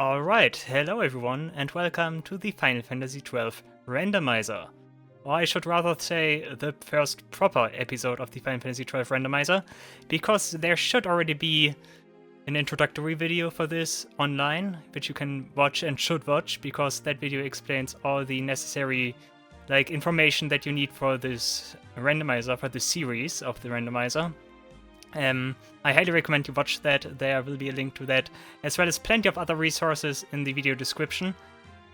Alright, hello everyone and welcome to the Final Fantasy XII Randomizer. Or I should rather say the first proper episode of the Final Fantasy XII Randomizer, because there should already be an introductory video for this online, which you can watch and should watch, because that video explains all the necessary information that you need for this randomizer, for the series of the randomizer. I highly recommend you watch that. There will be a link to that, as well as plenty of other resources in the video description.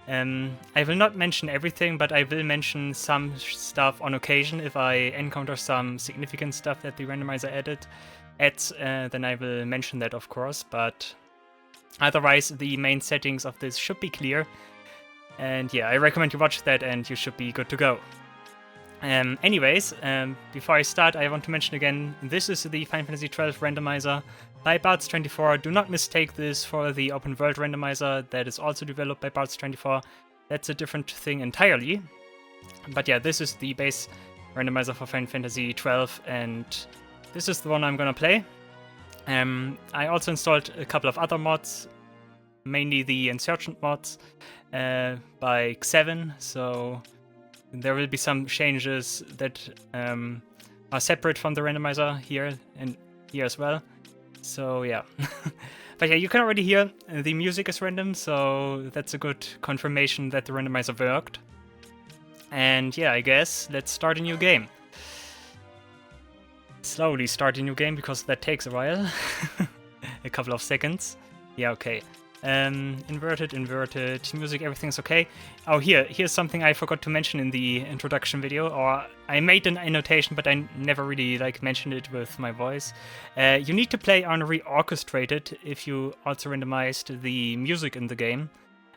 I will not mention everything, but I will mention some stuff on occasion. If I encounter some significant stuff that the randomizer adds, then I will mention that, of course, but otherwise the main settings of this should be clear. And yeah, I recommend you watch that and you should be good to go. Anyways, before I start, I want to mention again, this is the Final Fantasy XII randomizer by Bards24. Do not mistake this for the open world randomizer that is also developed by Bards24. That's a different thing entirely. But yeah, this is the base randomizer for Final Fantasy XII, and this is the one I'm gonna play. I also installed a couple of other mods, mainly the Insurgent mods by Xeavin, so there will be some changes that are separate from the randomizer here and here as well. So yeah. But yeah, you can already hear the music is random, so that's a good confirmation that the randomizer worked. And yeah, I guess let's start a new game. Slowly start a new game, because that takes a while. A couple of seconds. Yeah, okay. Inverted, music, everything's okay. Oh, here's something I forgot to mention in the introduction video, or I made an annotation, but I never really mentioned it with my voice. You need to play on reorchestrated if you also randomized the music in the game.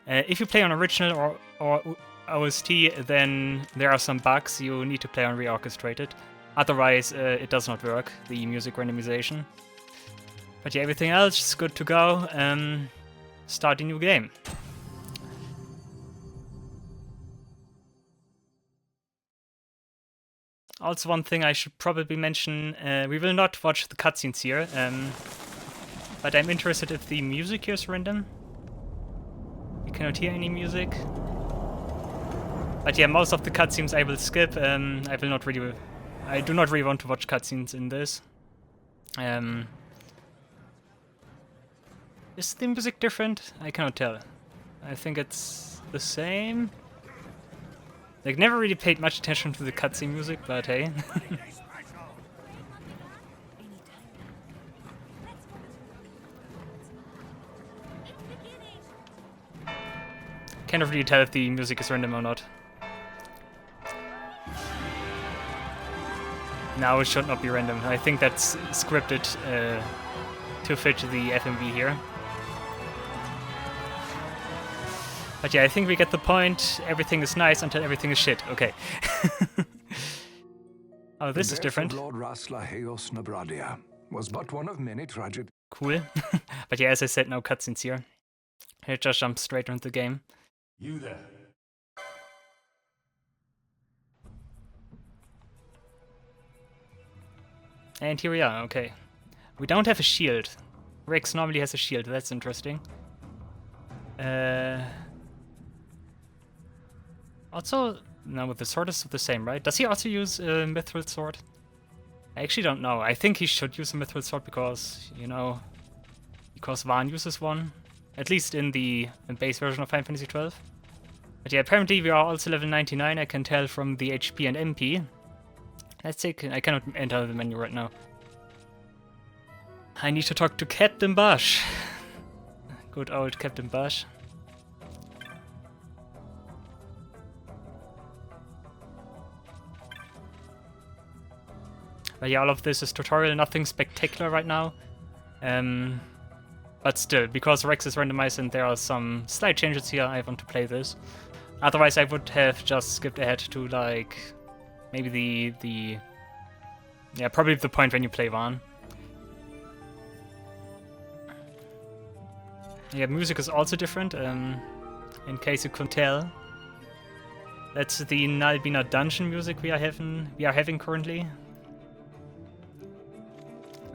If you play on original or OST, then there are some bugs. You need to play on reorchestrated. Otherwise, it does not work, the music randomization. But yeah, everything else is good to go. Start a new game. Also, one thing I should probably mention, we will not watch the cutscenes here, but I'm interested if the music here is random. You cannot hear any music. But yeah, most of the cutscenes I will skip. I do not really want to watch cutscenes in this. Is the music different? I cannot tell. I think it's the same. Never really paid much attention to the cutscene music, but hey. Cannot really tell if the music is random or not. No, it should not be random. I think that's scripted to fit the FMV here. But yeah, I think we get the point. Everything is nice until everything is shit. Okay. Oh, this is different. Lord Raslaheos Nabradia was but one of many tragic. Cool. But yeah, as I said, no cutscenes here. I just jump straight into the game. You there. And here we are, okay. We don't have a shield. Rex normally has a shield, that's interesting. Also, no, with the sword is the same, right? Does he also use a mithril sword? I actually don't know. I think he should use a mithril sword because, because Vaan uses one. At least in the base version of Final Fantasy XII. But yeah, apparently we are also level 99, I can tell from the HP and MP. Let's take... I cannot enter the menu right now. I need to talk to Captain Bush. Good old Captain Bush. But yeah, all of this is tutorial, nothing spectacular right now. But still, because Rex is randomized and there are some slight changes here, I want to play this. Otherwise I would have just skipped ahead to maybe yeah, probably the point when you play Vaan. Yeah, music is also different, in case you couldn't tell. That's the Nalbina dungeon music we are having currently.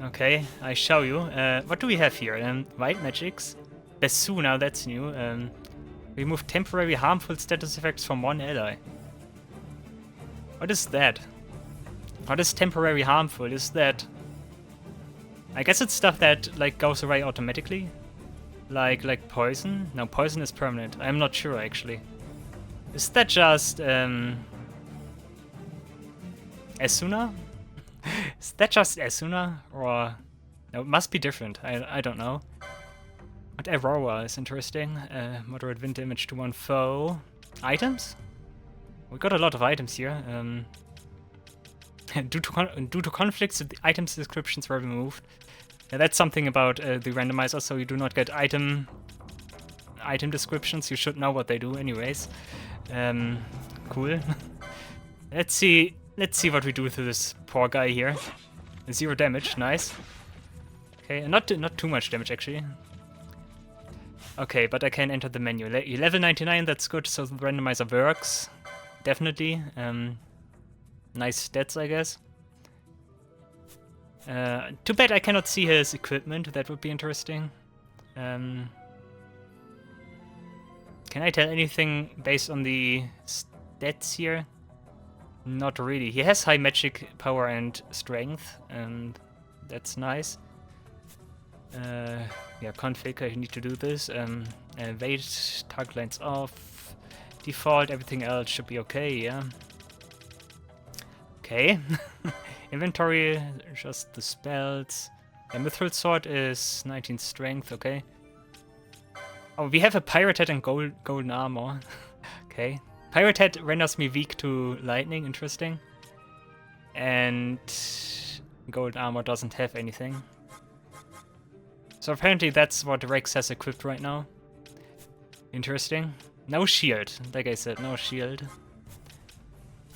Okay, I show you. What do we have here? White magics. Basuna, that's new. Remove temporary harmful status effects from one ally. What is that? What is temporary harmful? Is that... I guess it's stuff that like goes away automatically? Like poison? No, poison is permanent. I'm not sure actually. Is that just Asuna? Is that just Asuna? Or no, it must be different. I don't know. But Aurora is interesting. Moderate wind damage to one foe. Items? We got a lot of items here. Due to conflicts, the items descriptions were removed. That's something about the randomizer, so you do not get item descriptions. You should know what they do anyways. Cool. Let's see what we do to this poor guy here. 0 damage, nice. Okay, not too much damage actually. Okay, but I can enter the menu. Level 99, that's good, so the randomizer works. Definitely. Nice stats, I guess. Too bad I cannot see his equipment, that would be interesting. Can I tell anything based on the stats here? Not really. He has high magic power and strength, and that's nice. Yeah, config, I need to do this. Wait, target lines off. Default, everything else should be okay, yeah. Okay. Inventory, just the spells. The Mithril Sword is 19 strength, okay. Oh, we have a Pirate Head and golden armor. Okay. Pirate Head renders me weak to lightning, interesting. And golden armor doesn't have anything. So apparently that's what Rex has equipped right now. Interesting. No shield, like I said, no shield.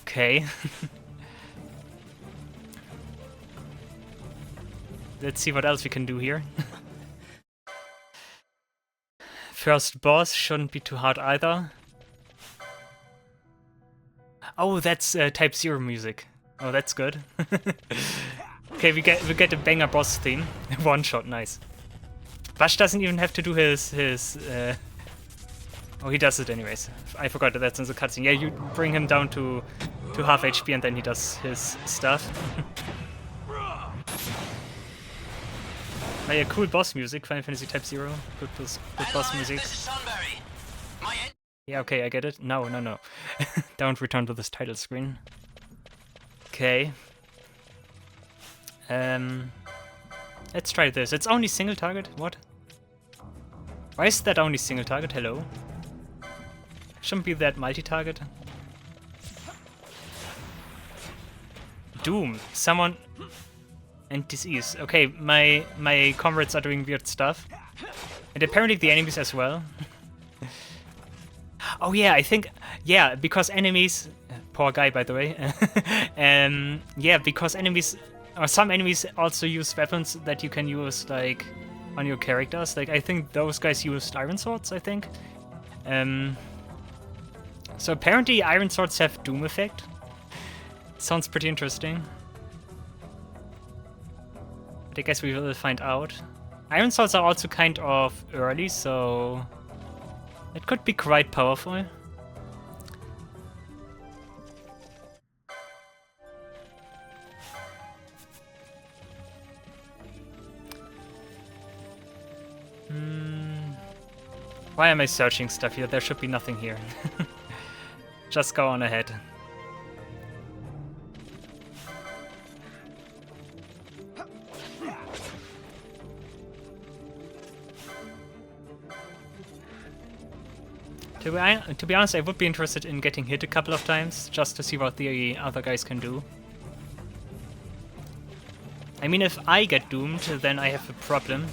Okay. Let's see what else we can do here. First boss shouldn't be too hard either. Oh, that's Type 0 music. Oh, that's good. Okay, we get a banger boss theme. One shot, nice. Bash doesn't even have to do his oh, he does it anyways. I forgot that that's in the cutscene. Yeah, you bring him down to half HP and then he does his stuff. Oh, yeah, cool boss music, Final Fantasy Type 0. Good boss music. Yeah, okay, I get it. No. Don't return to this title screen. Okay. Let's try this. It's only single target? What? Why is that only single target? Hello? Shouldn't be that multi-target. Doom. Someone... And disease. Okay, my comrades are doing weird stuff. And apparently the enemies as well. Oh yeah, I think... Yeah, because enemies... Poor guy, by the way. Yeah, because enemies... Or some enemies also use weapons that you can use, like, on your characters. Like, I think those guys used iron swords, I think. So apparently iron swords have doom effect. Sounds pretty interesting. But I guess we will find out. Iron swords are also kind of early, so it could be quite powerful. Why am I searching stuff here? There should be nothing here. Just go on ahead. To be honest, I would be interested in getting hit a couple of times, just to see what the other guys can do. I mean, if I get doomed, then I have a problem.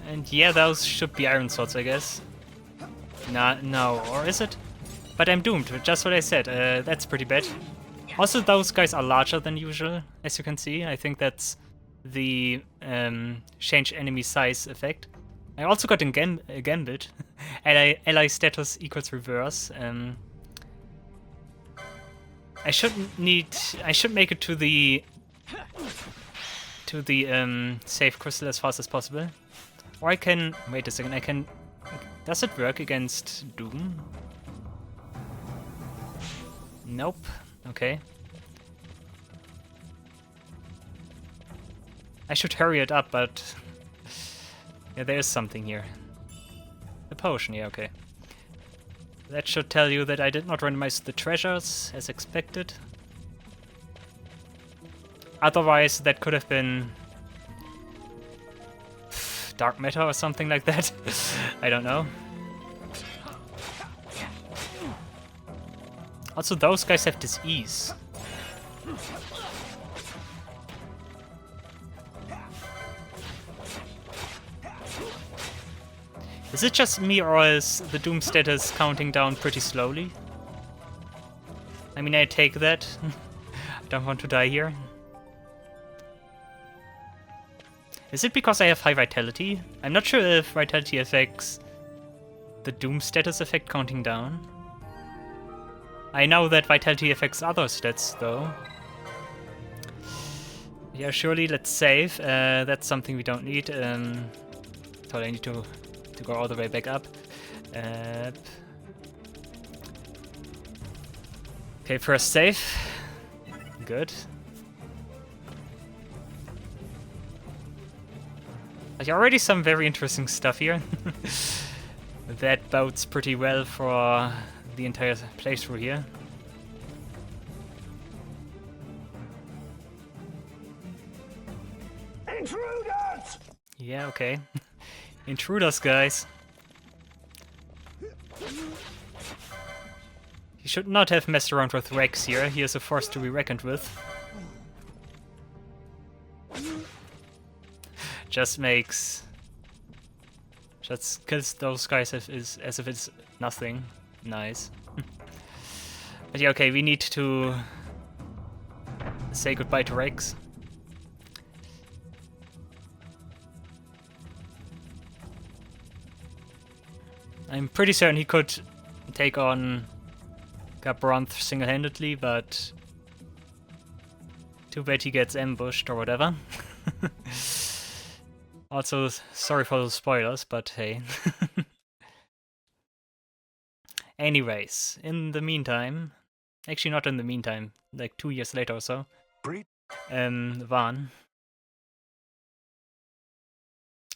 And yeah, those should be iron swords, I guess. No, or is it? But I'm doomed, just what I said, that's pretty bad. Also, those guys are larger than usual, as you can see. I think that's the change enemy size effect. I also got a gambit. Ally status equals reverse. I should make it to the safe crystal as fast as possible. Or I can... Wait a second, I can... Does it work against Doom? Nope. Okay. I should hurry it up, but... Yeah, there is something here. The potion, yeah, okay. That should tell you that I did not randomize the treasures, as expected. Otherwise, that could have been... dark matter or something like that. I don't know. Also, those guys have disease. Is it just me, or is the Doom status counting down pretty slowly? I mean, I take that. I don't want to die here. Is it because I have high vitality? I'm not sure if vitality affects the Doom status effect counting down. I know that vitality affects other stats, though. Yeah, surely, let's save. That's something we don't need. So I need to go all the way back up. Okay, first save. Good. There's already some very interesting stuff here. That bodes pretty well for the entire playthrough here. Intruders! Yeah, okay. Intruders, guys. He should not have messed around with Rex here. He is a force to be reckoned with. Just kills those guys as if it's nothing. Nice. But yeah, okay, we need to say goodbye to Rex. I'm pretty certain he could take on Gabranth single-handedly, but too bad he gets ambushed or whatever. Also, sorry for the spoilers, but hey. Anyways, in the meantime, actually not in the meantime, like 2 years later or so, Van.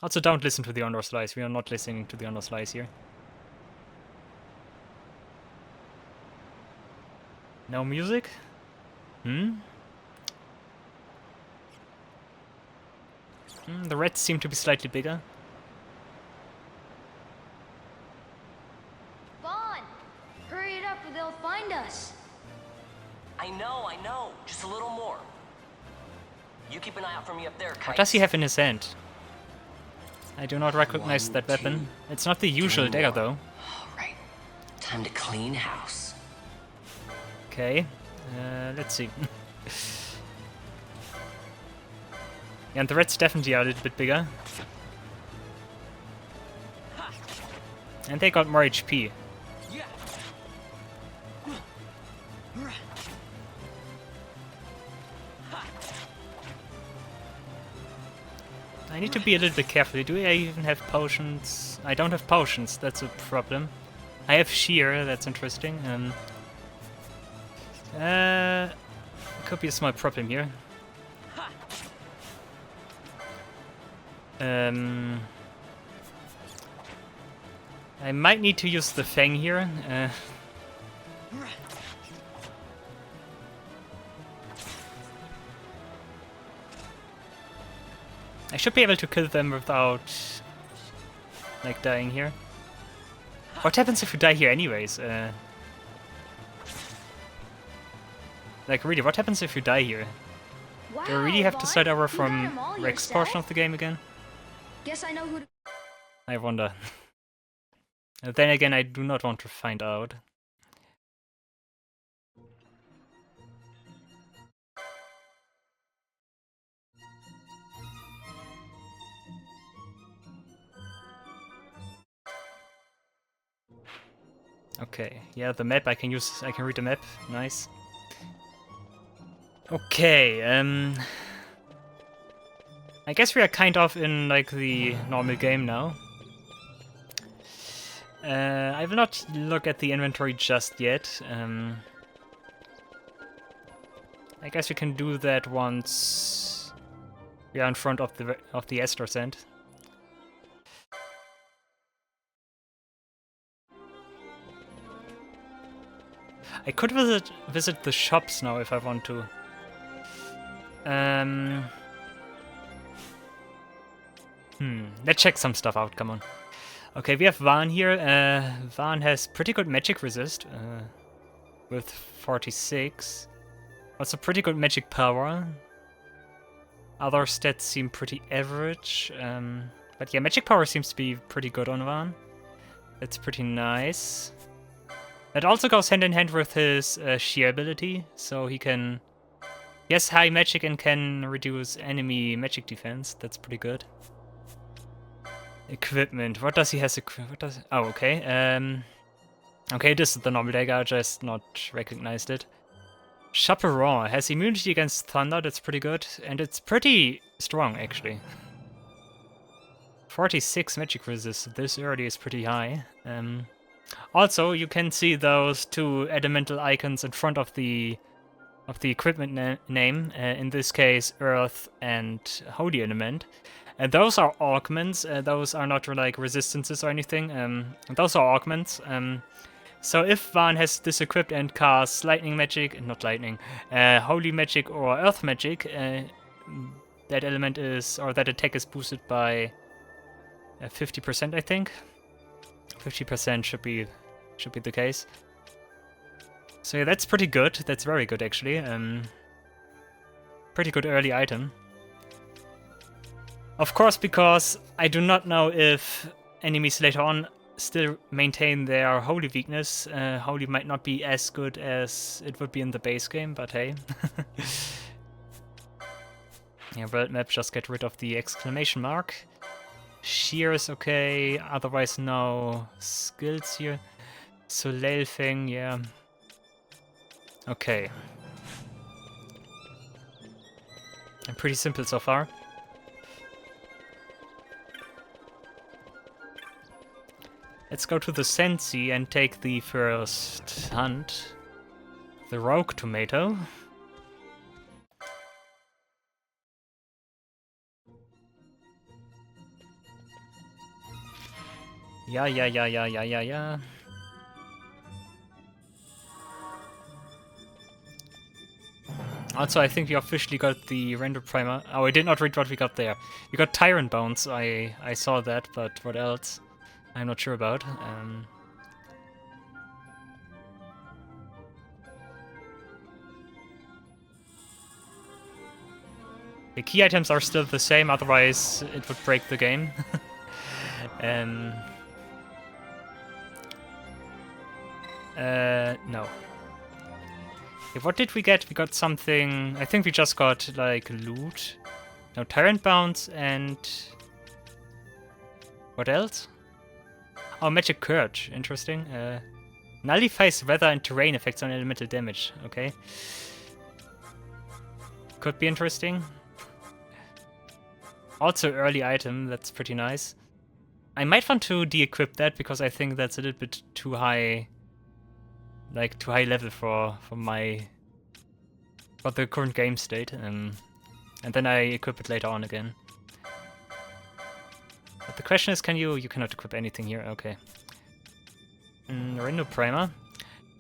Also, don't listen to the Honor Lies. We are not listening to the Honor Lies here. No music? The reds seem to be slightly bigger. Vaughn! Hurry it up or they'll find us. I know. Just a little more. You keep an eye out for me up there, Kite. What does he have in his hand? I do not recognize that weapon. It's not the usual dagger, though. Alright. Time to clean house. Okay. Let's see. Yeah, and the reds definitely are a little bit bigger. And they got more HP. I need to be a little bit careful. Do I even have potions? I don't have potions, that's a problem. I have shear, that's interesting. Could be a small problem here. I might need to use the Fang here. I should be able to kill them without, like, dying here. What happens if you die here anyways? Like, really, what happens if you die here? Wow, Do I really have to Vaughn, start over you got 'em from all Rex yourself? portion of the game again? Guess I know who to... I wonder. Then again, I do not want to find out. Okay, yeah, the map I can use. I can read the map. Nice. I guess we are kind of in like the normal game now. I will not look at the inventory just yet. I guess we can do that once we are in front of the Estor Sand. I could visit the shops now if I want to. Let's check some stuff out, come on. Okay, we have Van here. Van has pretty good magic resist with 46. Also pretty good magic power. Other stats seem pretty average. But yeah, magic power seems to be pretty good on Van. That's pretty nice. That also goes hand in hand with his sheer ability, so he can... He has high magic and can reduce enemy magic defense. That's pretty good. Equipment. What does he has? What does? Oh, okay. Okay, this is the normal dagger. I just not recognized it. Chaperon has immunity against thunder. That's pretty good, and it's pretty strong actually. 46 magic resist this early is pretty high. Also, you can see those two elemental icons in front of the equipment name. In this case, Earth and Holy Element. And those are augments. Those are not like resistances or anything. Those are augments. So if Van has this equipped and casts lightning magic, not lightning, holy magic or earth magic, that element is, or that attack is boosted by 50%, I think. 50% should be the case. So yeah, that's pretty good. That's very good actually. Pretty good early item. Of course, because I do not know if enemies later on still maintain their holy weakness. Holy might not be as good as it would be in the base game, but hey. Yeah, world map, just get rid of the exclamation mark. Sheer is okay, otherwise no skills here. Soleil thing, yeah. Okay. Pretty simple so far. Let's go to the Sensi and take the first hunt. The Rogue Tomato. Yeah. Also, I think we officially got the render primer. Oh, I did not read what we got there. We got Tyrant Bones, I saw that, but what else? I'm not sure about. The key items are still the same, otherwise it would break the game. No. Okay, what did we get? We got something... I think we just got, like, loot. No, Tyrant Bounce and... What else? Oh, Magic Courage. Interesting. Nullifies weather and terrain effects on elemental damage. Okay. Could be interesting. Also early item. That's pretty nice. I might want to de-equip that because I think that's a little bit too high... Like, too high level for the current game state. And then I equip it later on again. But the question is, you cannot equip anything here, okay. Render Primer.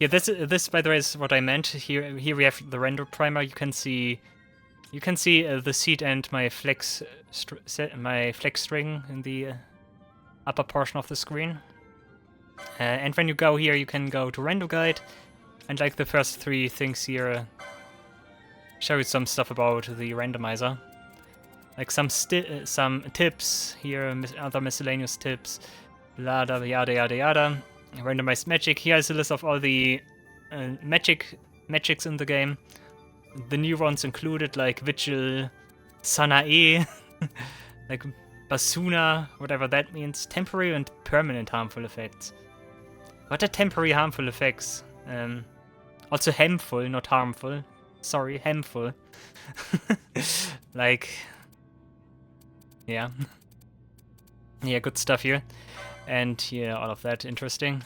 Yeah, this by the way is what I meant. Here we have the Render Primer. You can see the seed and my flex string in the upper portion of the screen. And when you go here, you can go to Render Guide, and like the first three things here show you some stuff about the randomizer. Like some tips here, other miscellaneous tips, yada yada yada. Randomized magic. Here's a list of all the magics in the game. The new ones included like Vigil, Sanae, like Basuna, whatever that means. Temporary and permanent harmful effects. What are temporary harmful effects? Also harmful, not harmful. Sorry, harmful. Like... Yeah. Yeah, good stuff here. And yeah, all of that interesting.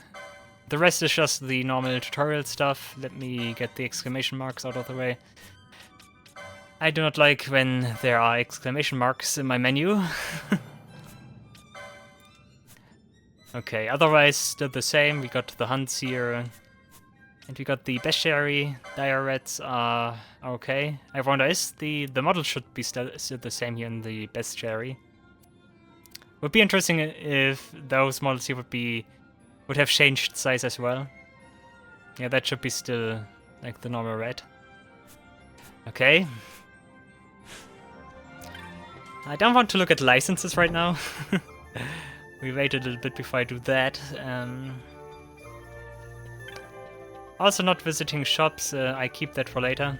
The rest is just the normal tutorial stuff. Let me get the exclamation marks out of the way. I do not like when there are exclamation marks in my menu. Okay, otherwise still the same. We got the hunts here. And we got the bestiary. Dire rats are okay. I wonder, is the model should be still the same here in the bestiary. Would be interesting if those models here would have changed size as well. Yeah, that should be still like the normal rat. Okay. I don't want to look at licenses right now. We wait a little bit before I do that. Also not visiting shops, I keep that for later.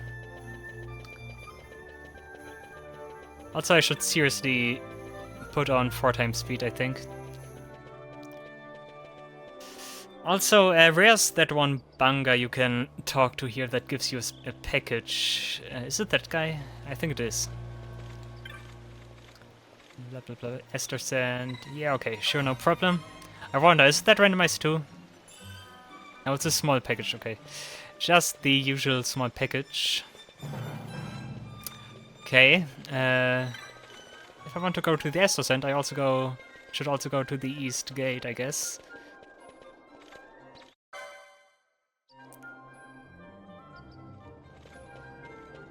Also I should seriously put on 4x speed, I think. Also, where's that one banga you can talk to here that gives you a package? Is it that guy? I think it is. Blah blah blah. Ester sand. Yeah, okay, sure, no problem. I wonder, is that randomized too? Oh, it's a small package, okay. Just the usual small package. Okay. If I want to go to the Ester sand, I should also go to the east gate, I guess.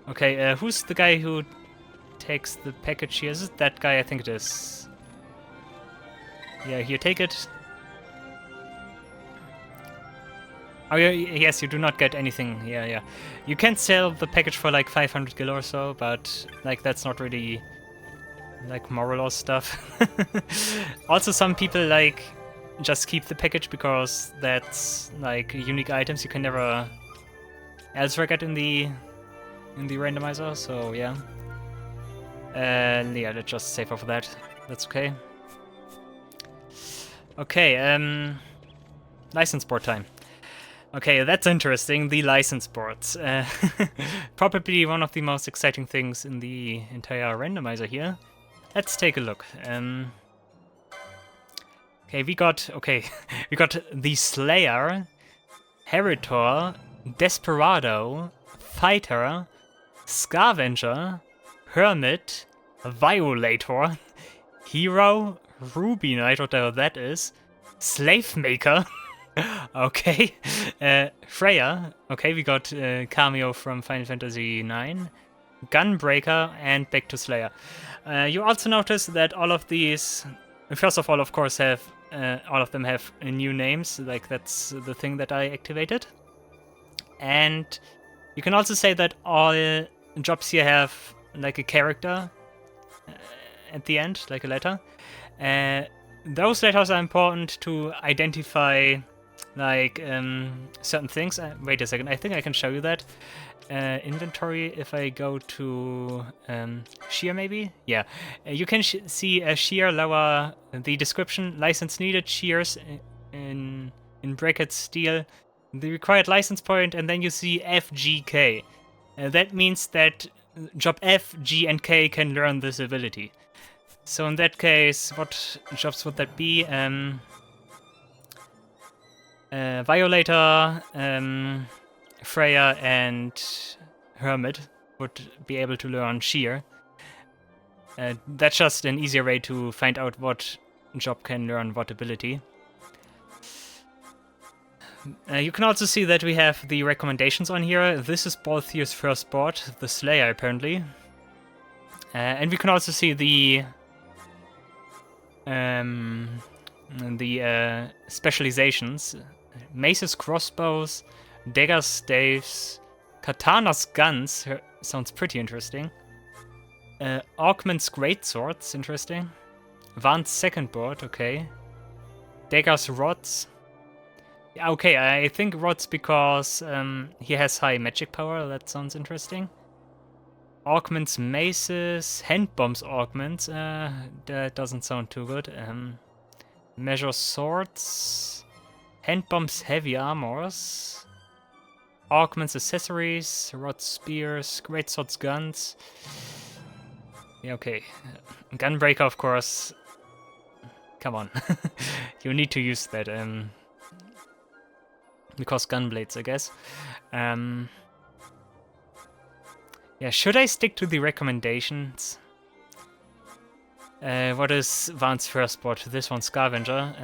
Okay, who's the guy who takes the package here? Is it that guy? I think it is. Yeah, here, take it. Oh, yeah, yes, you do not get anything. Yeah, yeah. You can sell the package for like 500 gil or so, but like that's not really like moral or stuff. Also, some people like just keep the package because that's like unique items you can never elsewhere get in the randomizer. So yeah. Yeah, let's just save off that. That's okay. Okay, license board time. Okay, that's interesting, the license boards. Probably one of the most exciting things in the entire randomizer here. Let's take a look. Okay, we got the Slayer, Heritor, Desperado, Fighter, Scavenger, Hermit, Violator, Hero, Ruby Knight, whatever that is, Slave Maker, okay, Freya, okay, we got cameo from Final Fantasy IX, Gunbreaker, and back to Slayer. You also notice that all of these, first of all, of course, have all of them have new names, like that's the thing that I activated. And you can also say that all jobs here have like a character at the end, like a letter. Those letters are important to identify like certain things. Wait a second, I think I can show you that. Inventory, if I go to shear maybe? Yeah. You can see a shear lower the description, license needed, shears in brackets steel, the required license point, and then you see FGK. That means that job F, G, and K can learn this ability. So in that case, what jobs would that be? Violator, Freya, and Hermit would be able to learn shear. That's just an easier way to find out what job can learn what ability. You can also see that we have the recommendations on here. This is Balthier's first board, the Slayer apparently. And we can also see the specializations. Maces, crossbows, daggers, staves, katanas, guns. Sounds pretty interesting. Augment's greatswords, interesting. Van's second board, okay. Daggers, rods. Okay, I think rods because he has high magic power. That sounds interesting. Augments, maces, hand bombs, augments. That doesn't sound too good. Measure swords, hand bombs, heavy armors, augments, accessories, rods, spears, great swords, guns. Yeah, okay. Gunbreaker, of course. Come on. You need to use that. Because gunblades, I guess. Yeah, should I stick to the recommendations? What is Van's first bot? This one, Scavenger.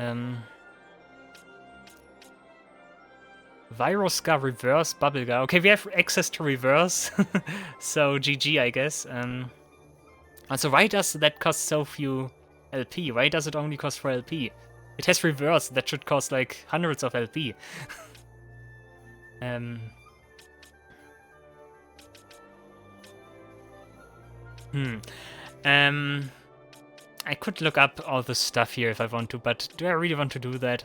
Viroscar reverse, Bubblegar. Okay, we have access to reverse. So GG, I guess. Also, why does that cost so few LP? Why does it only cost 4 LP? It has reverse, that should cost like hundreds of LP. I could look up all the stuff here if I want to, but do I really want to do that?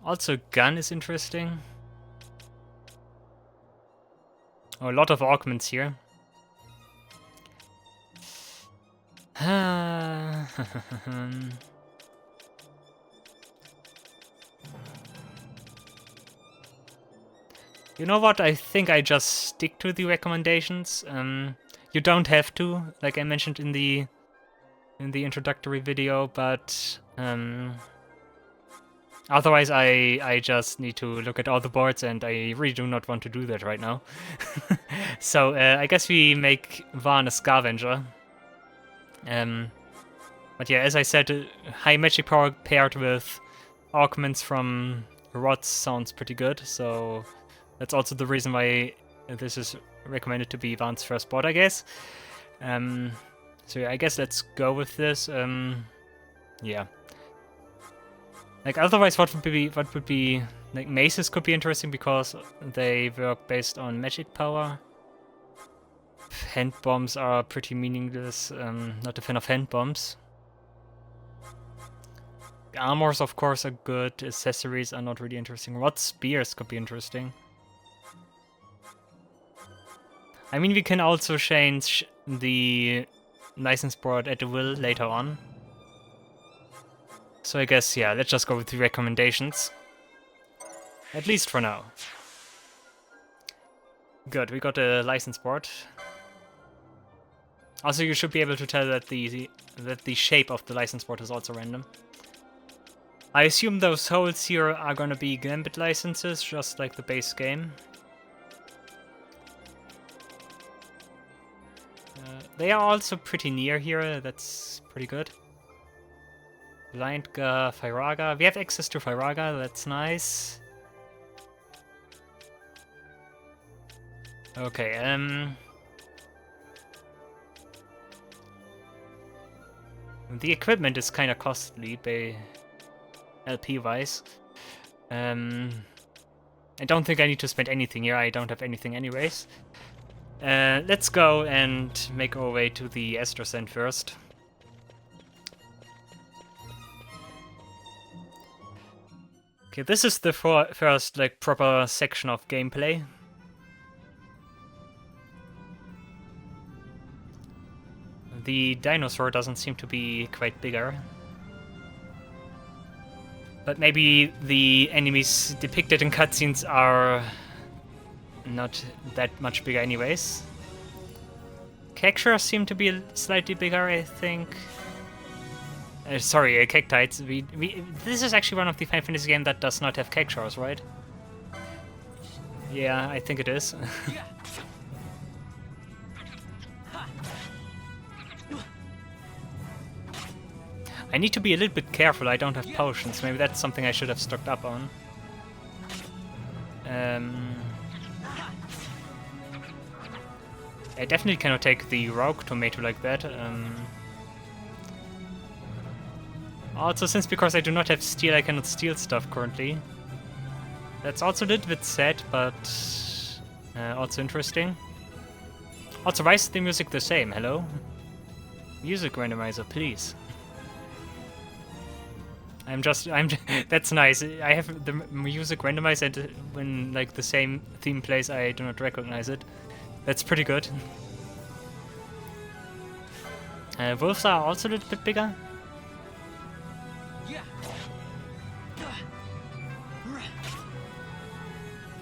Also, gun is interesting. Oh, a lot of augments here. You know what? I think I just stick to the recommendations. You don't have to, like I mentioned in the introductory video, but otherwise I just need to look at all the boards, and I really do not want to do that right now. So I guess we make Van a Scavenger. But yeah, as I said, high magic power paired with augments from rods sounds pretty good, so that's also the reason why this is recommended to be Van's first bot, I guess. So yeah, I guess let's go with this. Yeah. Like otherwise, what would be like maces could be interesting because they work based on magic power. Hand bombs are pretty meaningless. Not a fan of hand bombs. Armors, of course, are good. Accessories are not really interesting. Rod spears could be interesting. I mean, we can also change the license board at will later on. So I guess, yeah, let's just go with the recommendations. At least for now. Good, we got a license board. Also, you should be able to tell that the shape of the license board is also random. I assume those holes here are gonna be Gambit licenses, just like the base game. They are also pretty near here, that's pretty good. Blindga, Firaga. We have access to Firaga, that's nice. Okay, the equipment is kinda costly by LP-wise. I don't think I need to spend anything here, I don't have anything anyways. Let's go and make our way to the Astrocent first. Okay, this is the first like proper section of gameplay. The dinosaur doesn't seem to be quite bigger. But maybe the enemies depicted in cutscenes are not that much bigger anyways. Cactuars seem to be slightly bigger, I think. Sorry, Cactites. This is actually one of the Final Fantasy games that does not have Cactuars, right? Yeah, I think it is. I need to be a little bit careful, I don't have potions. Maybe that's something I should have stocked up on. I definitely cannot take the rogue tomato like that. Also, because I do not have steel, I cannot steal stuff currently. That's also a little bit sad, but also interesting. Also, why is the music the same? Hello? Music randomizer, please. That's nice. I have the music randomized, and when like the same theme plays, I do not recognize it. That's pretty good. Wolves are also a little bit bigger.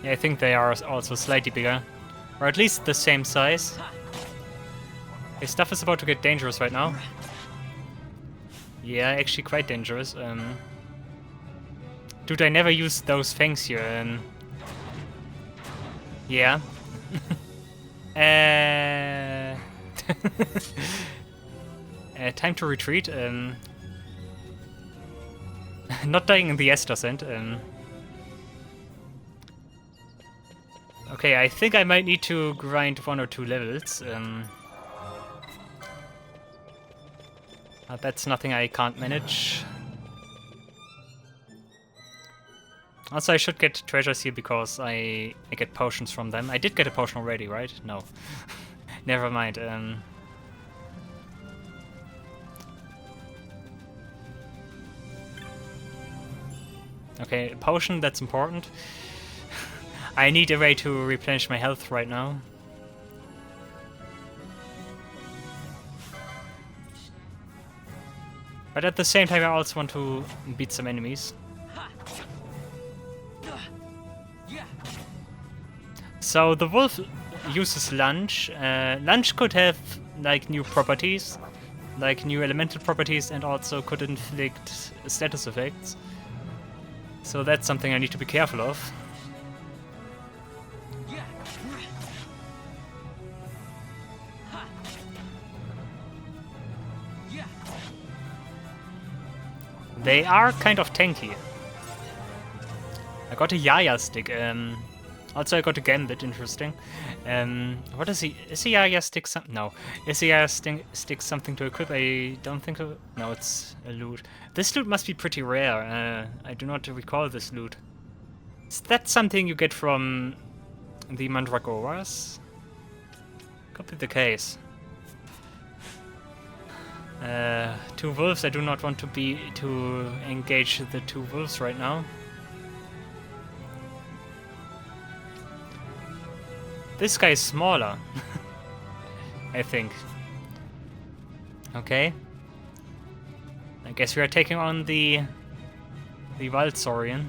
Yeah, I think they are also slightly bigger. Or at least the same size. Okay, stuff is about to get dangerous right now. Yeah, actually quite dangerous. Dude, I never used those fangs here. Yeah. Time to retreat. Not dying in the S descent. Okay, I think I might need to grind 1 or 2 levels. That's nothing I can't manage. Also, I should get treasures here because I get potions from them. I did get a potion already, right? No. Never mind. Okay, potion, that's important. I need a way to replenish my health right now. But at the same time, I also want to beat some enemies. So the wolf uses lunge. Lunge could have like new properties, like new elemental properties, and also could inflict status effects. So that's something I need to be careful of. They are kind of tanky. I got a Yaya stick. Also, I got a Gambit. Interesting. What is he? Is a Yaya stick something? No. Is a Yaya stick something to equip? I don't think so. No, it's a loot. This loot must be pretty rare. I do not recall this loot. Is that something you get from the Mandragoras? Could be the case. 2 wolves. I do not want to engage the 2 wolves right now. This guy is smaller, I think. Okay. I guess we are taking on the Valsaurian.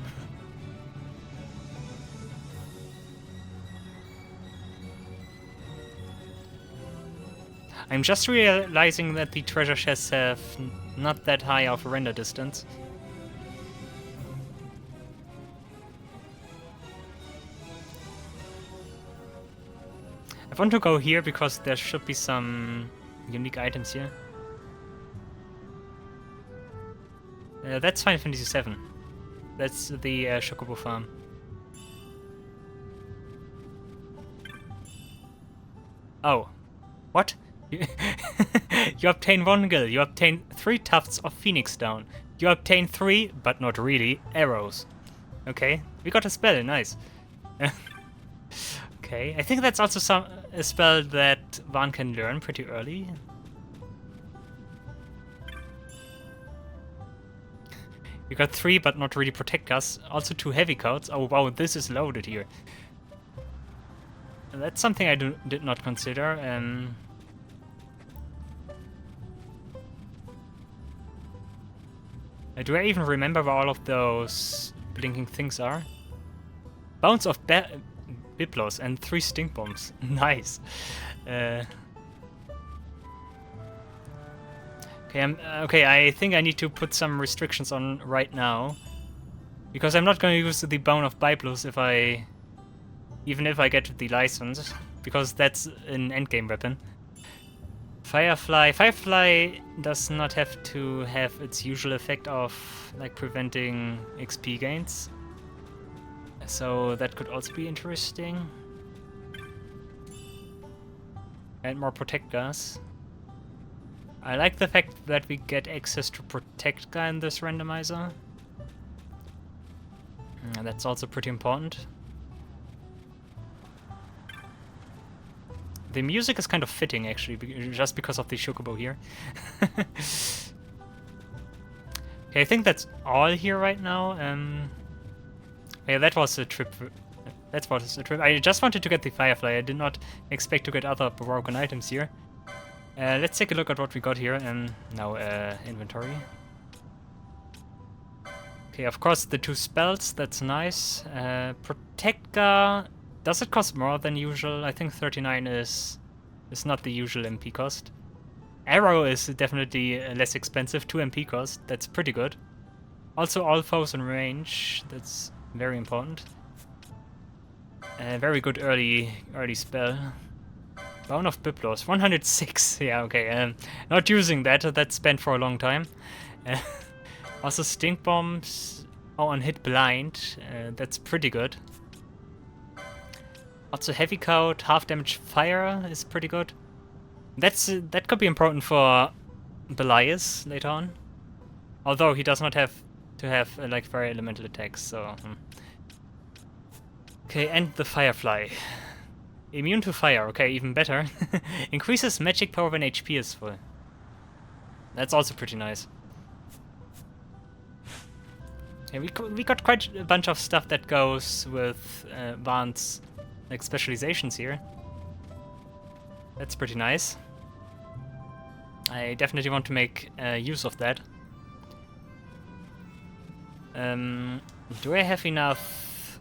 I'm just realizing that the treasure chests have not that high of a render distance. I want to go here because there should be some unique items here. That's Final Fantasy VII. That's the Chocobo farm. Oh. What? You obtain 1 gil. You obtain 3 tufts of phoenix down. You obtain 3, but not really, arrows. Okay, we got a spell, nice. Okay, I think that's also a spell that one can learn pretty early. We got 3, but not really protect us. Also 2 heavy coats. Oh wow, this is loaded here. And that's something I did not consider. Do I even remember where all of those blinking things are? Bounce of Biblos and 3 stink bombs. Nice. Okay, I think I need to put some restrictions on right now, because I'm not going to use the Bone of Biblos even if I get the license, because that's an endgame weapon. Firefly does not have to have its usual effect of like preventing XP gains. So that could also be interesting. And more Protect Gas. I like the fact that we get access to Protect Gas in this randomizer. That's also pretty important. The music is kind of fitting, actually, just because of the Chocobo here. Okay, I think that's all here right now. Yeah, that was a trip. That was a trip. I just wanted to get the Firefly. I did not expect to get other broken items here. Let's take a look at what we got here. Now, inventory. Okay, of course, the 2 spells. That's nice. Protector Does it cost more than usual? I think 39 is not the usual MP cost. Arrow is definitely less expensive, 2 MP cost. That's pretty good. Also, all foes in range. That's very important. Very good early spell. Bound of Biblos, 106. Yeah, okay. Not using that. That's spent for a long time. Also, stink bombs. Oh, on hit blind. That's pretty good. Also, heavy coat, half damage fire is pretty good. That could be important for Belias later on. Although he does not have to have like fire elemental attacks, so. Okay, and the Firefly. Immune to fire, okay, even better. Increases magic power when HP is full. That's also pretty nice. Yeah, we got quite a bunch of stuff that goes with Van's like specializations here. That's pretty nice. I definitely want to make use of that. Do I have enough?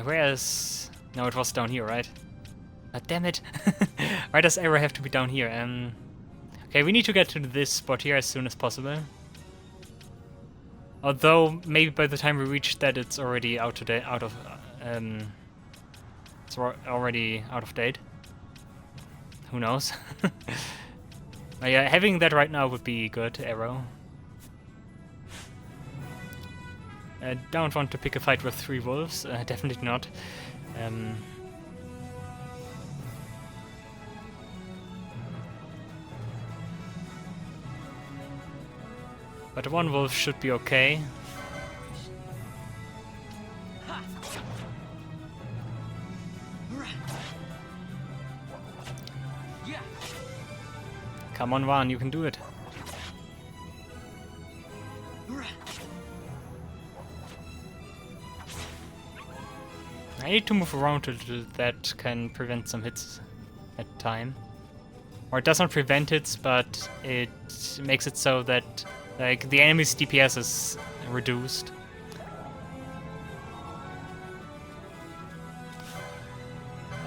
Where is? No, it was down here, right? But damn it! Why does arrow have to be down here? Okay, we need to get to this spot here as soon as possible. Although maybe by the time we reach that, it's already it's already out of date. Who knows? But yeah, having that right now would be good. Arrow. I don't want to pick a fight with 3 wolves. Definitely not. But 1 wolf should be okay. Come on, Van, you can do it. I need to move around a little. That can prevent some hits at time. Or it does not prevent hits, but it makes it so that like the enemy's DPS is reduced.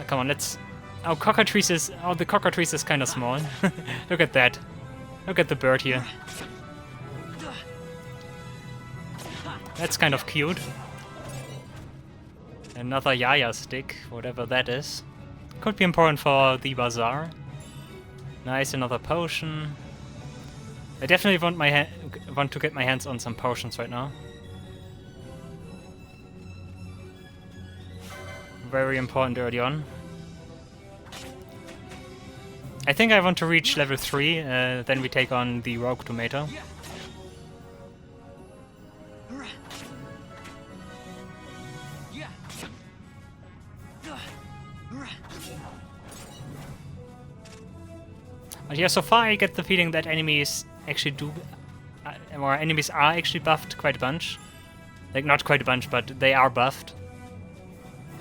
Come on, let's... Oh, cockatrice is... Oh, the cockatrice is kind of small. Look at that. Look at the bird here. That's kind of cute. Another Yaya stick, whatever that is. Could be important for the Bazaar. Nice, another potion. I definitely want to get my hands on some potions right now. Very important early on. I think I want to reach level 3, then we take on the Rogue Tomato. But yeah, so far I get the feeling that enemies actually or enemies are actually buffed quite a bunch. Like, not quite a bunch, but they are buffed.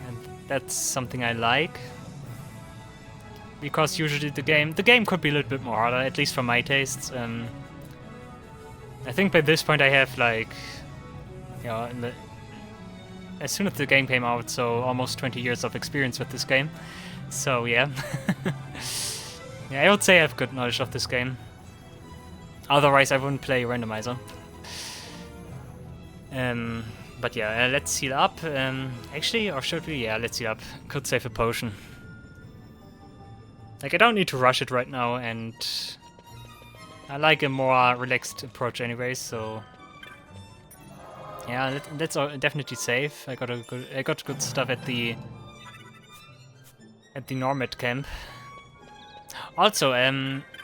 And that's something I like. Because usually the game could be a little bit more harder, at least for my tastes. I think by this point I have like, you know, as soon as the game came out, so almost 20 years of experience with this game. So yeah. Yeah, I would say I have good knowledge of this game. Otherwise I wouldn't play Randomizer. But yeah, let's heal up. Actually, or should we? Yeah, let's heal up. Could save a potion. Like, I don't need to rush it right now, and I like a more relaxed approach anyways, so yeah, that's definitely safe. I got good stuff at the Normet camp. Also,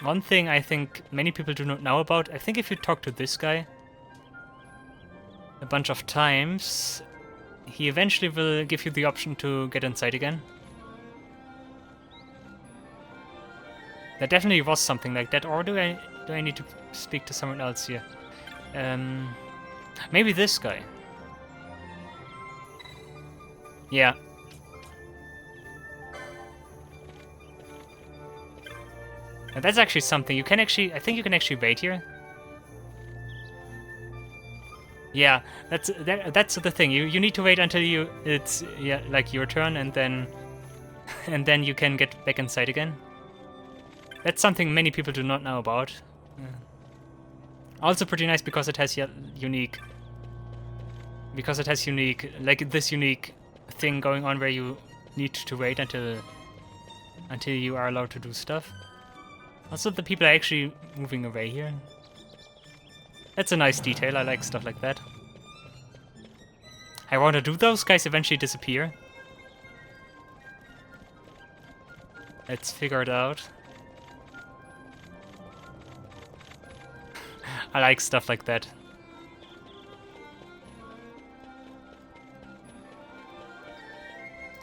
one thing I think many people do not know about, I think if you talk to this guy a bunch of times, he eventually will give you the option to get inside again. There definitely was something like that, or do I need to speak to someone else here? Maybe this guy. Yeah. And that's actually something you can actually... I think you can actually wait here. Yeah, that's the thing. You need to wait until it's like your turn, and then you can get back inside again. That's something many people do not know about. Also pretty nice because it has unique like this unique thing going on where you need to wait until you are allowed to do stuff. Also, the people are actually moving away here. That's a nice detail. I like stuff like that. I wonder, do those guys eventually disappear? Let's figure it out. I like stuff like that.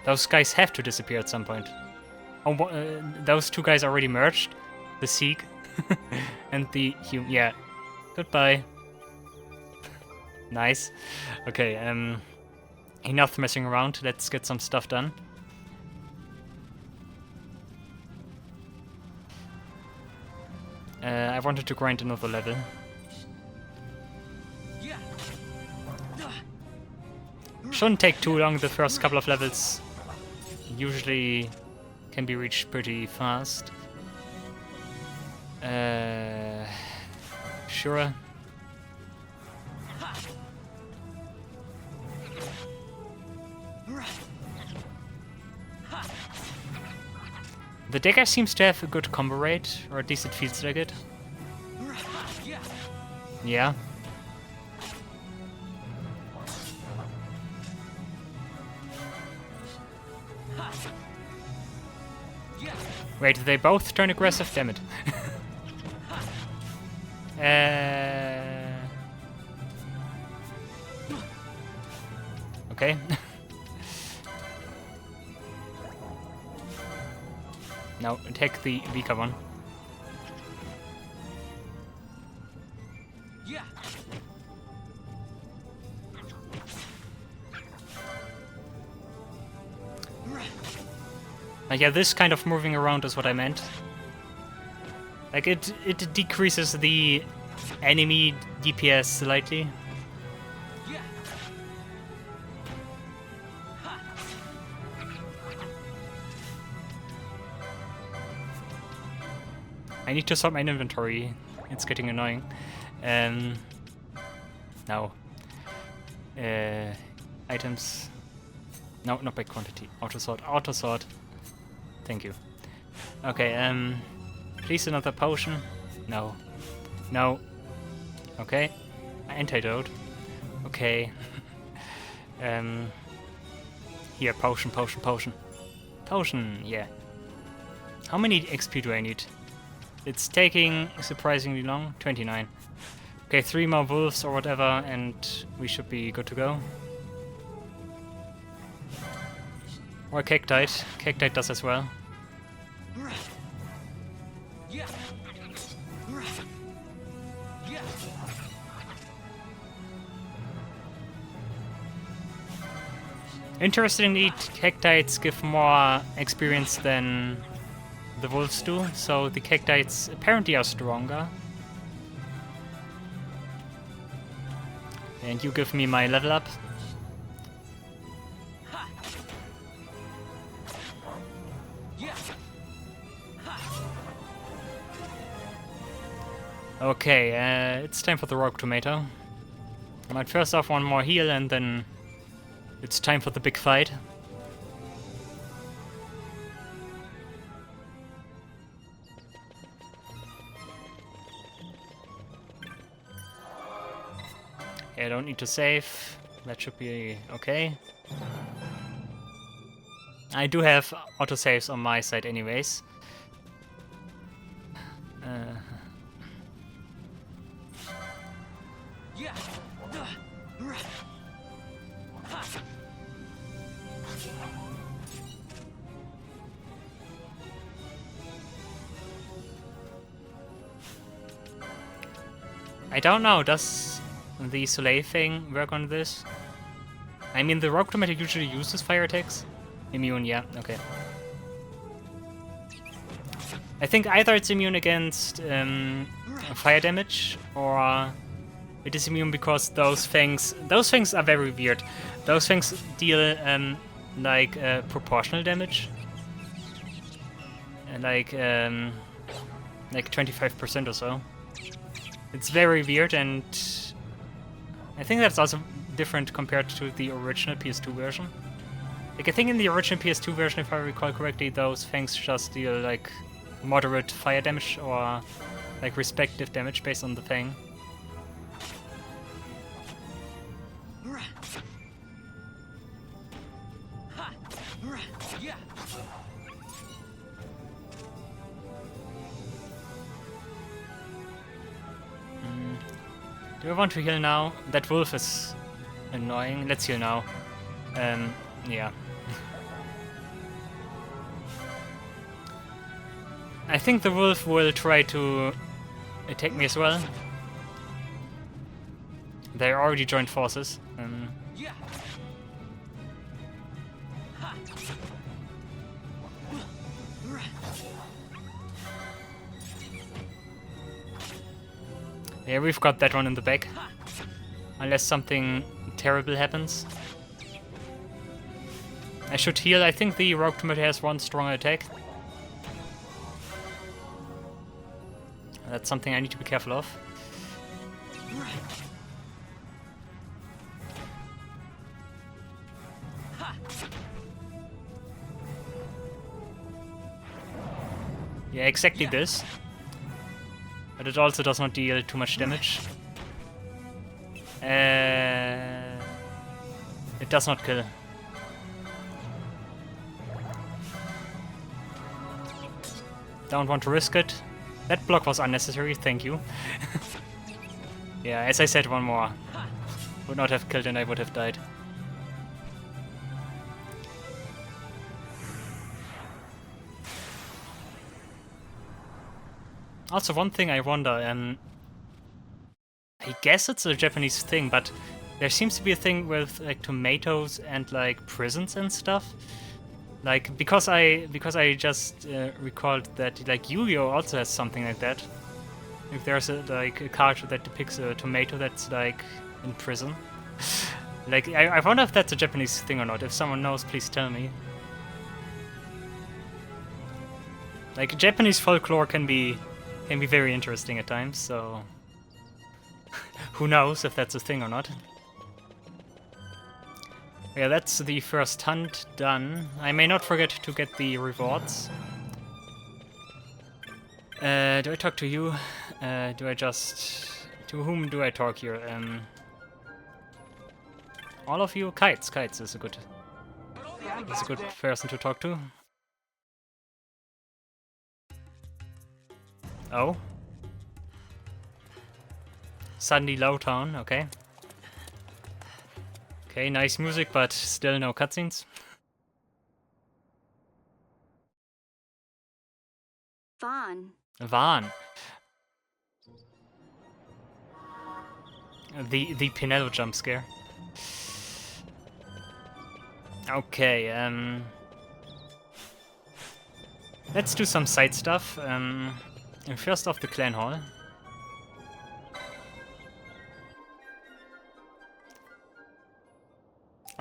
Those guys have to disappear at some point. Oh, those two guys already merged. The Sikh and the human. Yeah. Goodbye. Nice. Okay, enough messing around. Let's get some stuff done. I wanted to grind another level. Shouldn't take too long. The first couple of levels usually can be reached pretty fast. Sure. The Dagger seems to have a good combo rate, or at least it feels like it. Yeah. Wait, they both turn aggressive? Damn it. Okay. No, take the weaker one. Yeah, this kind of moving around is what I meant. Like, it decreases the enemy DPS slightly. I need to sort my inventory. It's getting annoying. No. Items. No, not by quantity. Auto sort. Auto sort. Thank you. Okay, please another potion. No. No. Okay. Antidote. Okay. Here, potion, potion, potion. Potion, yeah. How many XP do I need? It's taking surprisingly long. 29. Okay, 3 more wolves or whatever, and we should be good to go. Or Cactite. Cactite does as well. Interestingly, Cactites give more experience than the wolves do, so the Cactites apparently are stronger. And you give me my level up. Okay, it's time for the Rogue Tomato. I might first off one more heal and then it's time for the big fight. I don't need to save. That should be okay. I do have autosaves on my side anyways. I don't know, does the Soleil thing work on this? I mean, the Rogue Tomato usually uses fire attacks. Immune, yeah, okay. I think either it's immune against fire damage, or it is immune because those things are very weird. Those things deal like proportional damage, and like 25% or so. It's very weird, and I think that's also different compared to the original PS2 version. Like, I think in the original PS2 version, if I recall correctly, those things just deal like moderate fire damage or like respective damage based on the thing. Do I want to heal now? That wolf is annoying. Let's heal now. Yeah. I think the wolf will try to attack me as well. They already joined forces. Yeah, we've got that one in the back. Unless something terrible happens. I should heal. I think the Rogue Tomato has one strong attack. That's something I need to be careful of. Yeah, exactly this. But it also does not deal too much damage. It does not kill. Don't want to risk it. That block was unnecessary, thank you. Yeah, as I said, one more. Would not have killed and I would have died. Also, one thing I wonder, I guess it's a Japanese thing, but there seems to be a thing with like tomatoes and like prisons and stuff. Like, because I just recalled that like Yu-Gi-Oh also has something like that. If there's a card that depicts a tomato that's like in prison. Like, I wonder if that's a Japanese thing or not. If someone knows, please tell me. Like, Japanese folklore can be very interesting at times, so who knows if that's a thing or not. Yeah, that's the first hunt done. I may not forget to get the rewards. Do I talk to you? Do I just... To whom do I talk here? All of you? Kites. Kites is a good person to talk to. Oh. Suddenly Lowtown, okay. Okay, nice music, but still no cutscenes. Vaughn. Vaughn. The Pinello jump scare. Okay, let's do some side stuff. First off, the clan hall.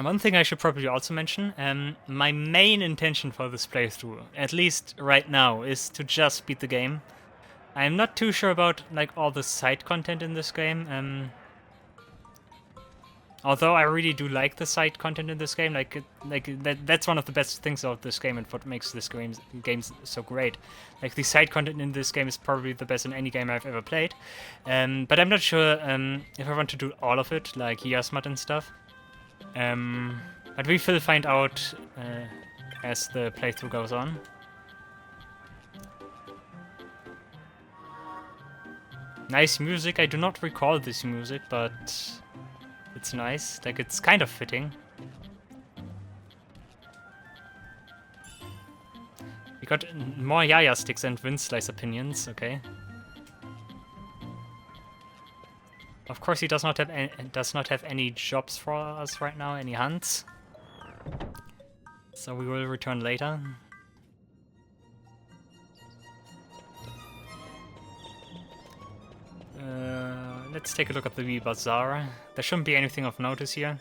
One thing I should probably also mention, my main intention for this playthrough, at least right now, is to just beat the game. I'm not too sure about like all the side content in this game. Although I really do like the side content in this game, that's one of the best things about this game and what makes this game so great. Like, the side content in this game is probably the best in any game I've ever played. But I'm not sure if I want to do all of it, like Yasmat and stuff. But we will find out as the playthrough goes on. Nice music. I do not recall this music, but it's nice. Like, it's kind of fitting. We got more Yaya sticks and wind slice opinions. Okay. Of course, he does not have any jobs for us right now, any hunts. So we will return later. let's take a look at the Bazaar. There shouldn't be anything of notice here.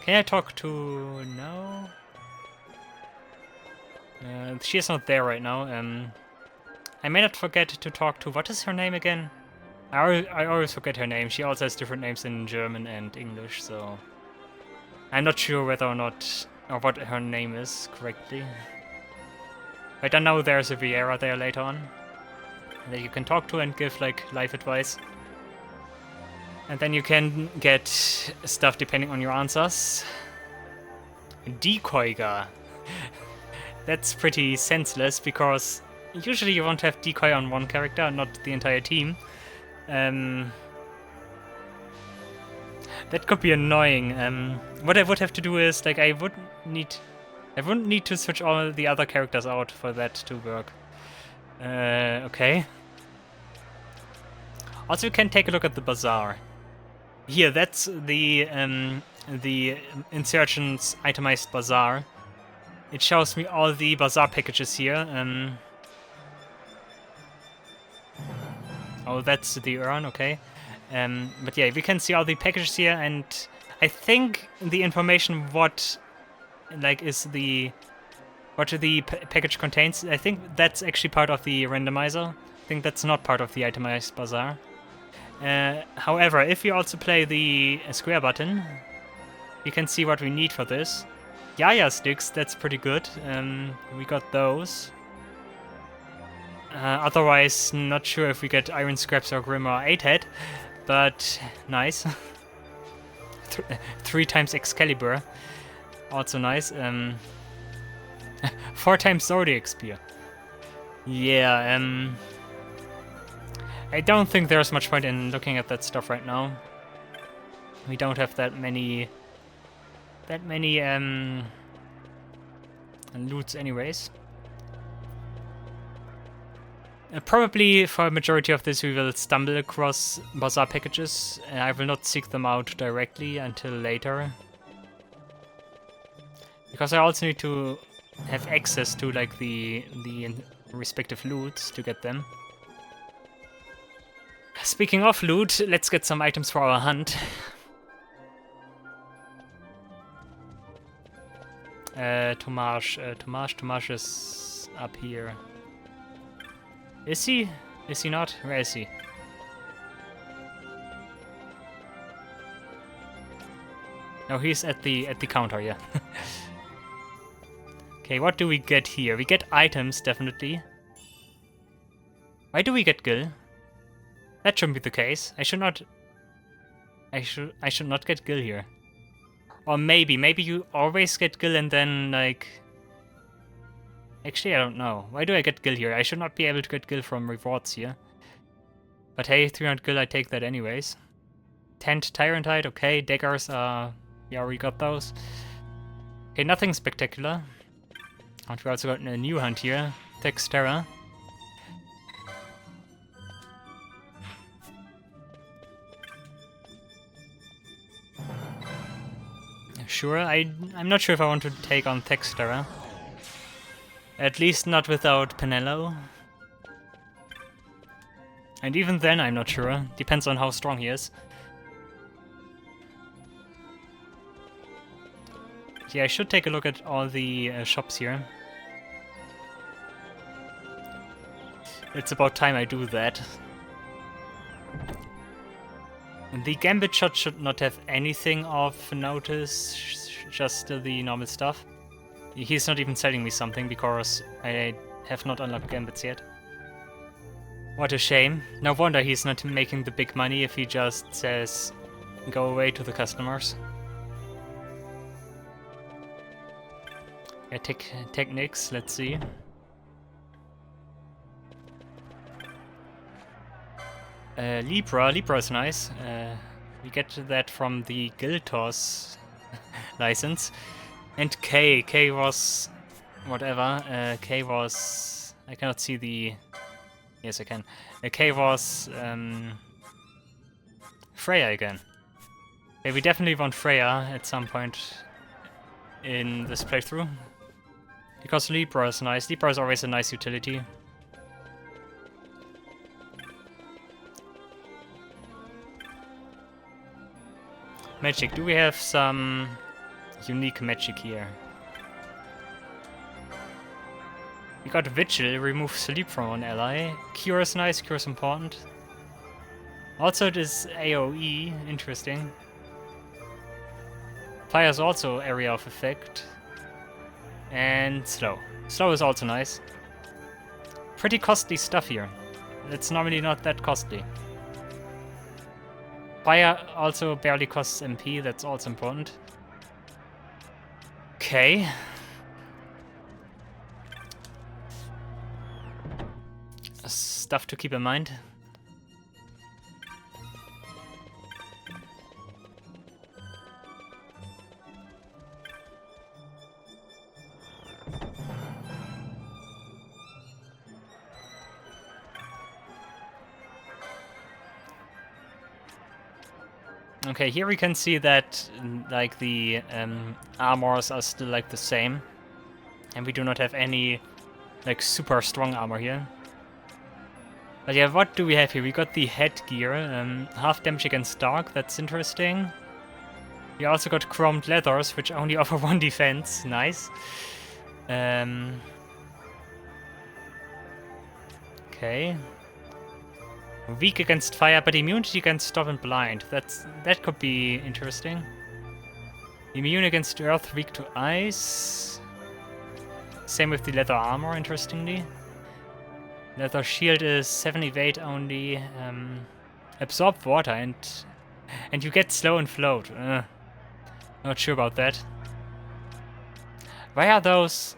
Can I talk to... no? She is not there right now. I may not forget to talk to... what is her name again? I always forget her name. She also has different names in German and English, so... I'm not sure whether or not... or what her name is correctly. But I know there's a Vieira there later on that you can talk to and give like life advice. And then you can get stuff depending on your answers. Decoy. That's pretty senseless because usually you want to have decoy on one character, not the entire team. That could be annoying. What I would have to do is like I wouldn't need to switch all the other characters out for that to work. Okay. Also, you can take a look at the Bazaar. Here, that's the Insurgent's Itemized Bazaar. It shows me all the Bazaar packages here. Oh, that's the urn, okay. But yeah, we can see all the packages here, and I think the information what the package contains, I think that's actually part of the randomizer. I think that's not part of the Itemized Bazaar. However, if we also play the square button, we can see what we need for this. Yaya sticks, that's pretty good. We got those. Otherwise, not sure if we get iron scraps or grimoire 8-head, but nice. 3 times Excalibur, also nice. 4 times Zodiac Spear. Yeah, I don't think there's much point in looking at that stuff right now. We don't have that many loots anyways. Probably for a majority of this we will stumble across Bazaar packages, and I will not seek them out directly until later. Because I also need to have access to like the respective loots to get them. Speaking of loot, let's get some items for our hunt. Tomasz is up here. Is he? Is he not? Where is he? No, he's at the counter, yeah. Okay, what do we get here? We get items, definitely. Why do we get gil? That shouldn't be the case. I should not get gil here. Or maybe you always get gil and then like... Actually, I don't know. Why do I get gil here? I should not be able to get gil from rewards here. But hey, 300 gil, I take that anyways. 10 Tyrant Hide, okay. Daggers, yeah, we got those. Okay, nothing spectacular. And we also got a new hunt here. Texterra. Sure, I'm not sure if I want to take on Texterra. At least not without Penello. And even then I'm not sure. Depends on how strong he is. Yeah, I should take a look at all the shops here. It's about time I do that. The Gambit shot should not have anything of notice, just the normal stuff. He's not even selling me something because I have not unlocked Gambits yet. What a shame. No wonder he's not making the big money if he just says go away to the customers. Yeah, techniques, let's see. Libra is nice. We get that from the Guildtoss license. And K was... whatever. K was... I cannot see the... Yes, I can. K was... Freya again. Okay, we definitely want Freya at some point in this playthrough. Because Libra is nice. Libra is always a nice utility. Magic. Do we have some unique magic here? We got Vigil, remove sleep from an ally. Cure is nice, Cure is important. Also this AoE, interesting. Fire is also area of effect. And slow. Slow is also nice. Pretty costly stuff here. It's normally not that costly. Fire also barely costs MP, that's also important. Okay. Stuff to keep in mind. Okay, here we can see that like the armors are still like the same, and we do not have any like super strong armor here. But yeah, what do we have here? We got the headgear, half damage against dark, that's interesting. We also got chromed leathers, which only offer 1 defense, nice. Okay. Weak against fire, but immunity against stop and blind. That could be interesting. Immune against earth, weak to ice. Same with the leather armor, interestingly. Leather shield is 7 evade only. Absorb water and you get slow and float. Not sure about that. Why are those?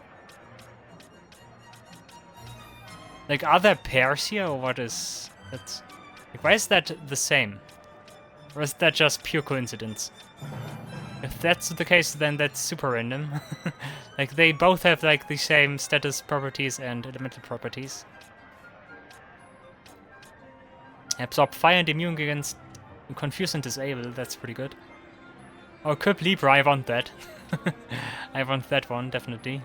Like, are there pairs here, or what is? That's like, why is that the same? Or is that just pure coincidence? If that's the case, then that's super random. Like, they both have like the same status properties and elemental properties. Absorb fire and immune against confuse and disable, that's pretty good. Oh, Curb Libra, I want that. I want that one, definitely.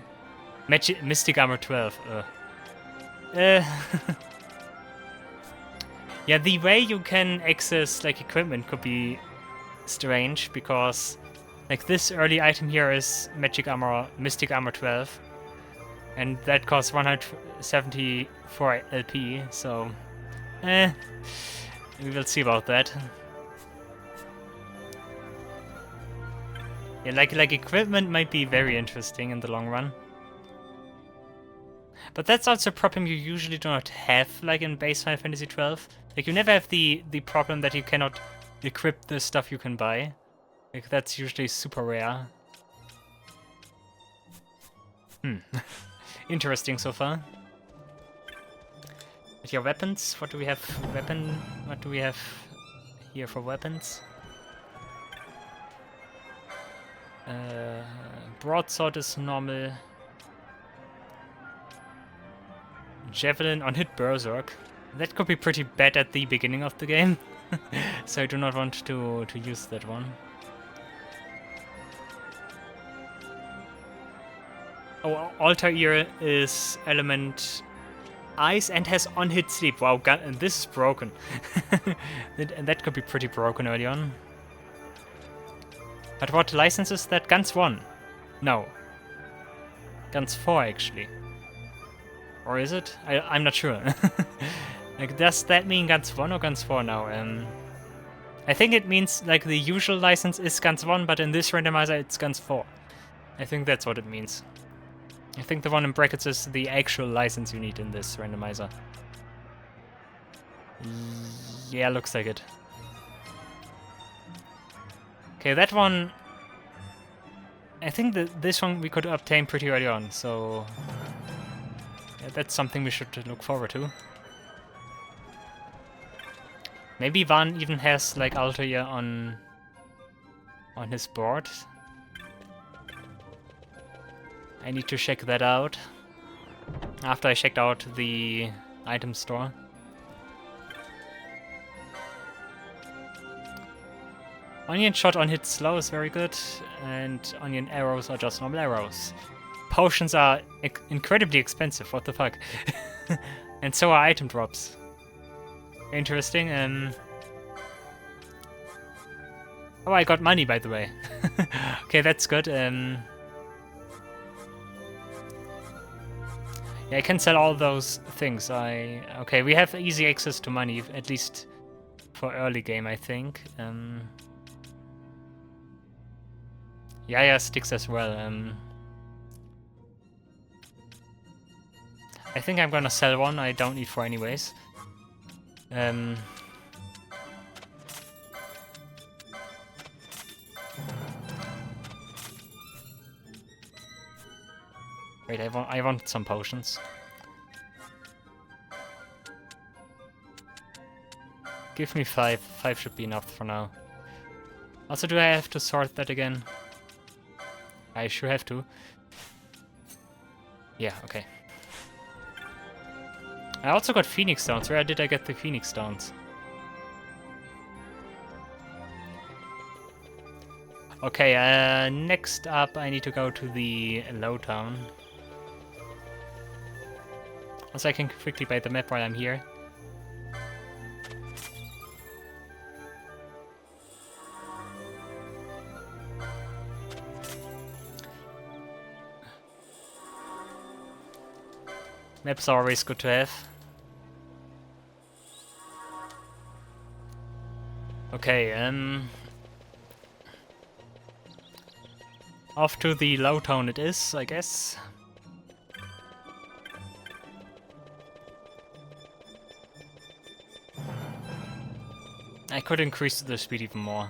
Mystic Armor 12, Yeah, the way you can access like equipment could be strange, because like this early item here is Mystic Armor 12, and that costs 174 LP, so we will see about that. Yeah, like equipment might be very interesting in the long run. But that's also a problem you usually do not have, like in base Final Fantasy XII. Like, you never have the problem that you cannot equip the stuff you can buy. Like, that's usually super rare. Interesting so far. But yeah, weapons. What do we have? What do we have here for weapons? Broadsword is normal. Javelin on hit Berserk. That could be pretty bad at the beginning of the game. So I do not want to use that one. Oh, Altar Ear is element ice and has on hit sleep. Wow, and this is broken. And that could be pretty broken early on. But what license is that? Guns 1? No. Guns 4 actually. Or is it? I'm not sure. Like, does that mean Guns 1 or Guns 4 now? I think it means, like, the usual license is Guns 1, but in this randomizer it's Guns 4. I think that's what it means. I think the one in brackets is the actual license you need in this randomizer. Yeah, looks like it. Okay, that one... I think that this one we could obtain pretty early on, so... yeah, that's something we should look forward to. Maybe Van even has like Altair on his board. I need to check that out after I checked out the item store. Onion shot on hit slow is very good, and onion arrows are just normal arrows. Potions are incredibly expensive, what the fuck. And so are item drops. Interesting. Oh, I got money, by the way. Okay, that's good. Yeah, I can sell all those things. Okay, we have easy access to money, at least for early game, I think. Yeah, sticks as well. I think I'm gonna sell one. I don't need 4 anyways. Wait, I want some potions. Give me 5. 5 should be enough for now. Also, do I have to sort that again? I sure have to. Yeah, okay. I also got Phoenix Stones. Where did I get the Phoenix Stones? Okay, next up I need to go to the Lowtown. Also, I can quickly buy the map while I'm here. Maps are always good to have. Okay, off to the Lowtown it is, I guess. I could increase the speed even more.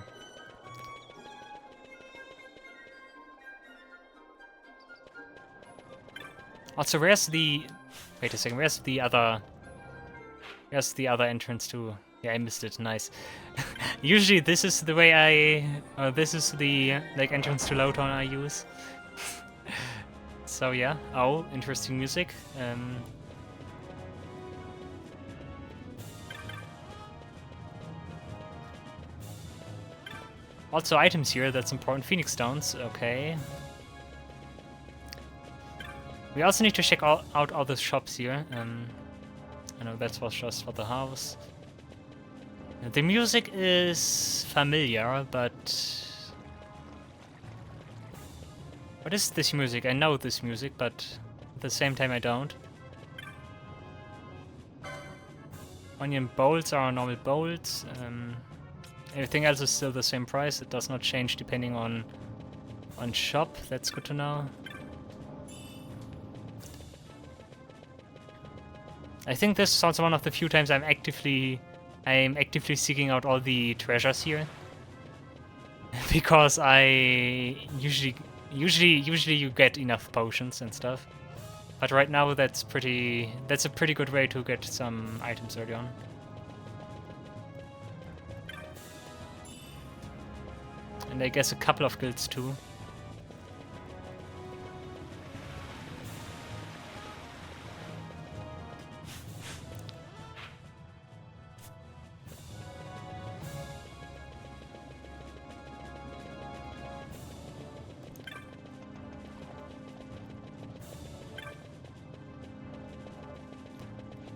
Also, where's the... Wait a second, where's the other entrance to... Yeah, I missed it, nice. Usually this is the way this is the, like, entrance to Lowtown I use. So yeah, oh, interesting music. Also items here, that's important. Phoenix Stones, okay. We also need to check out all the shops here. I know that was just for the house. The music is familiar, but... What is this music? I know this music, but at the same time I don't. Onion bolts are normal bolts. Everything else is still the same price. It does not change depending on shop. That's good to know. I think this is also one of the few times I'm actively seeking out all the treasures here, because I usually you get enough potions and stuff. But right now that's a pretty good way to get some items early on. And I guess a couple of guilds too.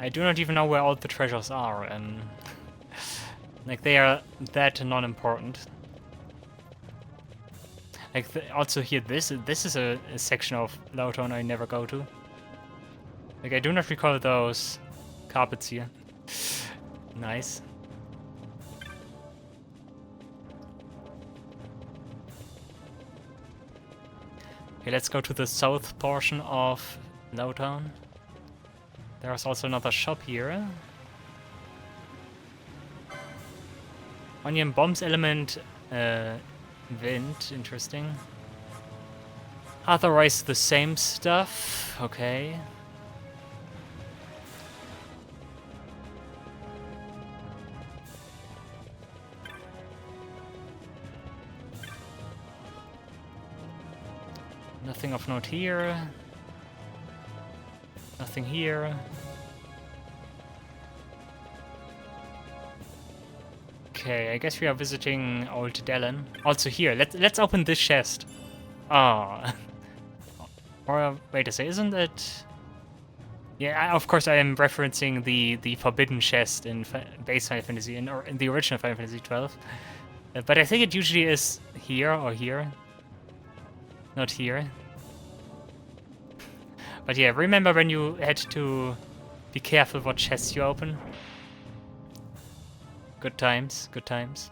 I do not even know where all the treasures are, and like they are that non-important. Like also here, this is a section of Lowtown I never go to. Like I do not recall those carpets here. Nice. Okay, let's go to the south portion of Lowtown. There's also another shop here. Onion bombs element wind, interesting. Otherwise the same stuff, okay. Nothing of note here. Nothing here. Okay, I guess we are visiting Old Dallin. Also here, let's open this chest. Ah. Or wait a second, isn't it? Yeah, of course I am referencing the forbidden chest in base Final Fantasy or in the original Final Fantasy XII. But I think it usually is here or here. Not here. But yeah, remember when you had to be careful what chests you open? Good times, good times.